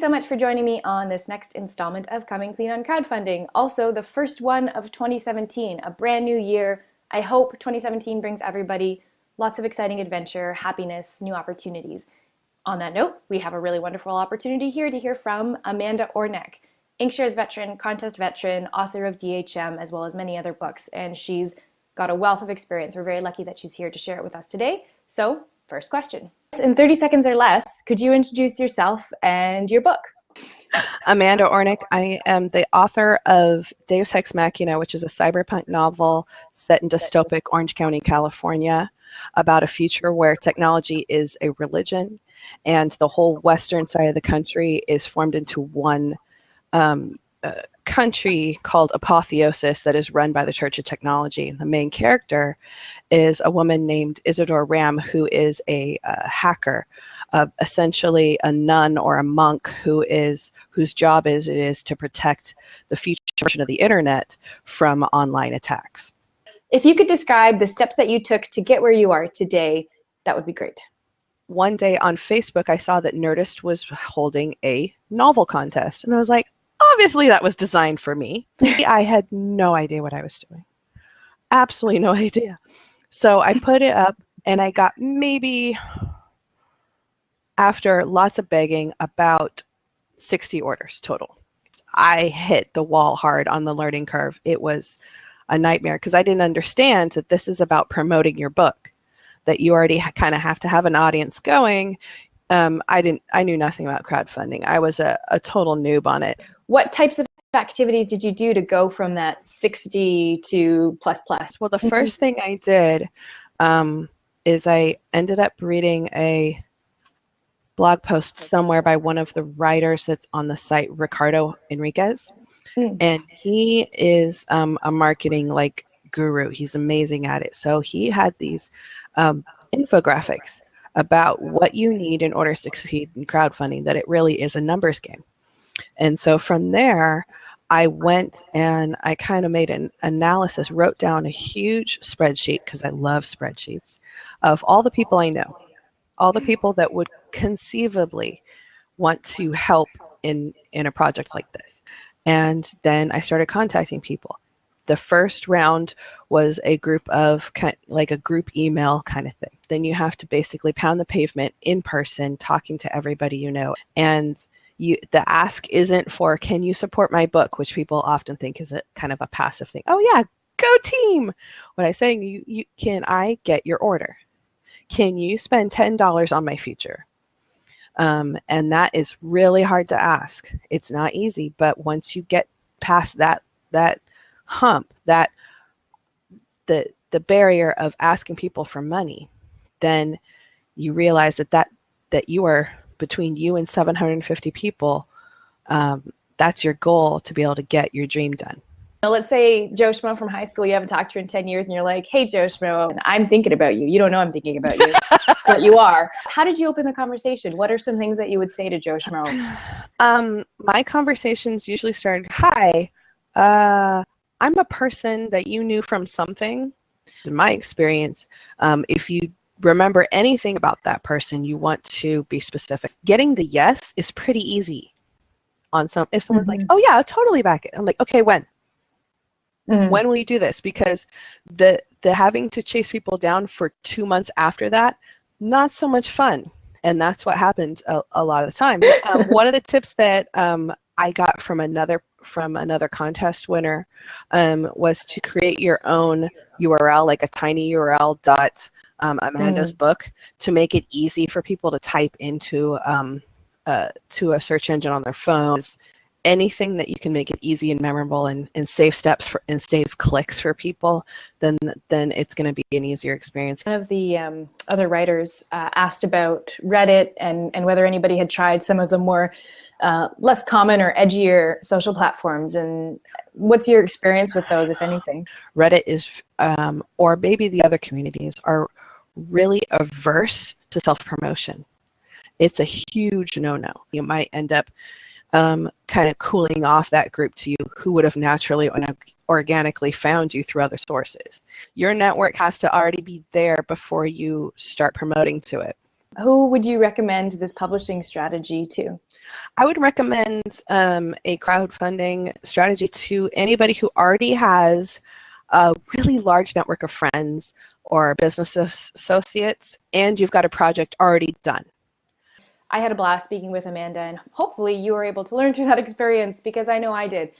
so much for joining me on this next installment of Coming Clean on Crowdfunding. Also, the first one of 2017, a brand new year. I hope 2017 brings everybody lots of exciting adventure, happiness, new opportunities. On that note, we have a really wonderful opportunity here to hear from Amanda Orneck, Inkshares veteran, contest veteran, author of DHM, as well as many other books, and she's got a wealth of experience. We're very lucky that she's here to share it with us today. So, first question. In 30 seconds or less, could you introduce yourself and your book? Amanda Orneck. I am the author of DEUS, HEX, MACHINA, which is a cyberpunk novel set in dystopic Orange County, California, about a future where technology is a religion and the whole western side of the country is formed into one country called Apotheosis that is run by the Church of Technology. The main character is a woman named Isidore Ram, who is a hacker, essentially a nun or a monk whose job it is to protect the future version of the internet from online attacks. If you could describe the steps that you took to get where you are today, that would be great. One day on Facebook, I saw that Nerdist was holding a novel contest, and I was like, obviously that was designed for me. I had no idea what I was doing. Absolutely no idea. So I put it up, and I got maybe, after lots of begging, about 60 orders total. I hit the wall hard on the learning curve. It was a nightmare because I didn't understand that this is about promoting your book, that you already kind of have to have an audience going. I knew nothing about crowdfunding. I was a total noob on it. What types of activities did you do to go from that 60 to plus? Well, the first thing I did is I ended up reading a blog post somewhere by one of the writers that's on the site, Ricardo Henriquez. And he is a marketing guru. He's amazing at it. So he had these infographics about what you need in order to succeed in crowdfunding, that it really is a numbers game. And so from there, I went and I kind of made an analysis, wrote down a huge spreadsheet, because I love spreadsheets, of all the people I know, all the people that would conceivably want to help in a project like this. And then I started contacting people. The first round was a group of like a group email kind of thing. Then you have to basically pound the pavement in person, talking to everybody you know. And the ask isn't for, can you support my book, which people often think is a kind of a passive thing. Oh yeah, go team. What I'm saying, can I get your order? Can you spend $10 on my future? And that is really hard to ask. It's not easy, but once you get past that hump, that the barrier of asking people for money, then you realize that you are, between you and 750 people, that's your goal, to be able to get your dream done. Now, let's say Joe Schmo from high school, you haven't talked to in 10 years, and you're like, hey, Joe Schmo, I'm thinking about you. You don't know I'm thinking about you, but you are. How did you open the conversation? What are some things that you would say to Joe Schmo? My conversations usually started, hi, I'm a person that you knew from something. In my experience, if you remember anything about that person, you want to be specific. Getting the yes is pretty easy. If someone's like, oh yeah, I'll totally back it. I'm like, okay, when? When will you do this? Because the having to chase people down for 2 months after that, not so much fun. And that's what happened a lot of the time. One of the tips that I got from another contest winner was to create your own URL, like a tiny URL Amanda's book, to make it easy for people to type into to a search engine on their phones. Anything that you can make it easy and memorable and save steps and save clicks for people, then it's going to be an easier experience. One of the other writers asked about Reddit and whether anybody had tried some of the more less common or edgier social platforms, and what's your experience with those, if anything? Reddit is, or maybe the other communities, are really averse to self-promotion. It's a huge no-no. You might end up kind of cooling off that group to you who would have naturally and organically found you through other sources. Your network has to already be there before you start promoting to it. Who would you recommend this publishing strategy to? I would recommend a crowdfunding strategy to anybody who already has a really large network of friends or business associates, and you've got a project already done. I had a blast speaking with Amanda, and hopefully you were able to learn through that experience, because I know I did.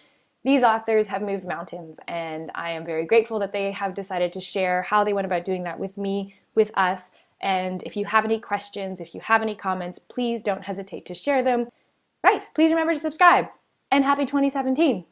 These authors have moved mountains, and I am very grateful that they have decided to share how they went about doing that with me, with us. And if you have any questions, if you have any comments, please don't hesitate to share them. Right, please remember to subscribe, and happy 2017!